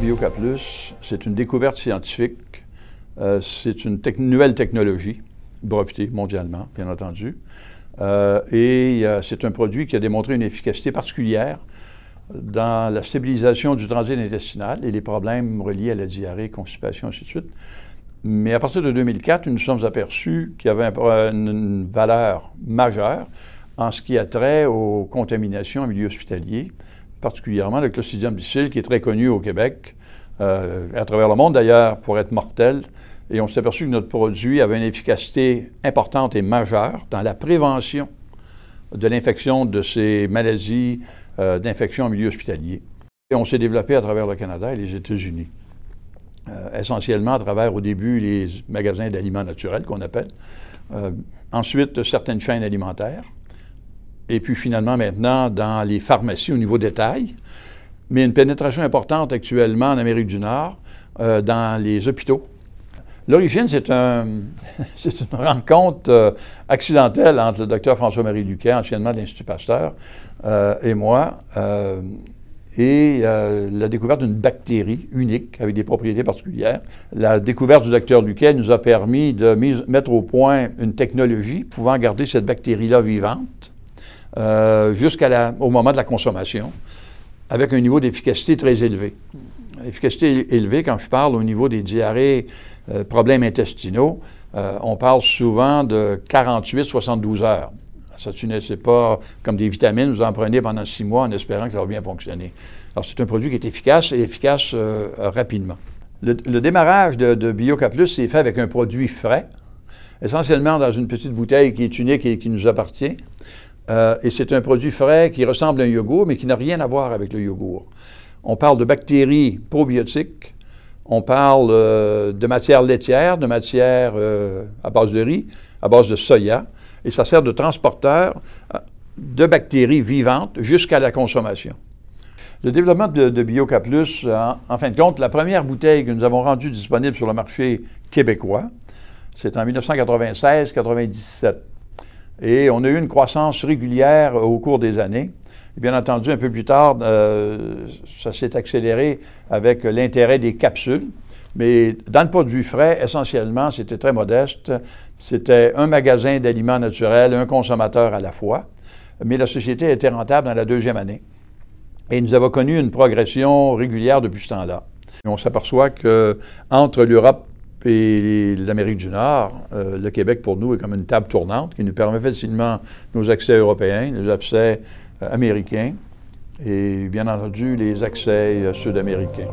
Bioca+, c'est une découverte scientifique, c'est une nouvelle technologie, brevetée mondialement, bien entendu, c'est un produit qui a démontré une efficacité particulière dans la stabilisation du transit intestinal et les problèmes reliés à la diarrhée, constipation, ainsi de suite. Mais à partir de 2004, nous nous sommes aperçus qu'il y avait une valeur majeure en ce qui a trait aux contaminations en milieu hospitalier, particulièrement le Clostridium difficile, qui est très connu au Québec, à travers le monde d'ailleurs, pour être mortel. Et on s'est aperçu que notre produit avait une efficacité importante et majeure dans la prévention de l'infection de ces maladies d'infection en milieu hospitalier. Et on s'est développé à travers le Canada et les États-Unis. Essentiellement à travers, au début, les magasins d'aliments naturels, qu'on appelle. Ensuite, certaines chaînes alimentaires. Et puis finalement, maintenant, dans les pharmacies au niveau détail. Mais une pénétration importante actuellement en Amérique du Nord, dans les hôpitaux. L'origine, c'est une rencontre accidentelle entre le docteur François-Marie Luquet, anciennement de l'Institut Pasteur, et moi, la découverte d'une bactérie unique avec des propriétés particulières. La découverte du docteur Luquet nous a permis de mettre au point une technologie pouvant garder cette bactérie-là vivante jusqu'au moment de la consommation, avec un niveau d'efficacité très élevé. Efficacité élevée, quand je parle au niveau des diarrhées, problèmes intestinaux, on parle souvent de 48-72 heures. Ça, c'est pas comme des vitamines, vous en prenez pendant 6 mois en espérant que ça va bien fonctionner. Alors, c'est un produit qui est efficace et efficace rapidement. Le démarrage de Bioca+, c'est fait avec un produit frais, essentiellement dans une petite bouteille qui est unique et qui nous appartient. Et c'est un produit frais qui ressemble à un yogourt, mais qui n'a rien à voir avec le yogourt. On parle de bactéries probiotiques, on parle de matière laitière, de matière à base de riz, à base de soya, et ça sert de transporteur de bactéries vivantes jusqu'à la consommation. Le développement de Bioca+, en fin de compte, la première bouteille que nous avons rendue disponible sur le marché québécois, c'est en 1996-97. Et on a eu une croissance régulière au cours des années. Et bien entendu, un peu plus tard, ça s'est accéléré avec l'intérêt des capsules. Mais dans le produit frais, essentiellement, c'était très modeste. C'était un magasin d'aliments naturels, un consommateur à la fois. Mais la société a été rentable dans la 2e année. Et nous avons connu une progression régulière depuis ce temps-là. On s'aperçoit qu'entre l'Europe et l'Amérique du Nord, le Québec, pour nous, est comme une table tournante qui nous permet facilement nos accès européens, nos accès américains et, bien entendu, les accès sud-américains.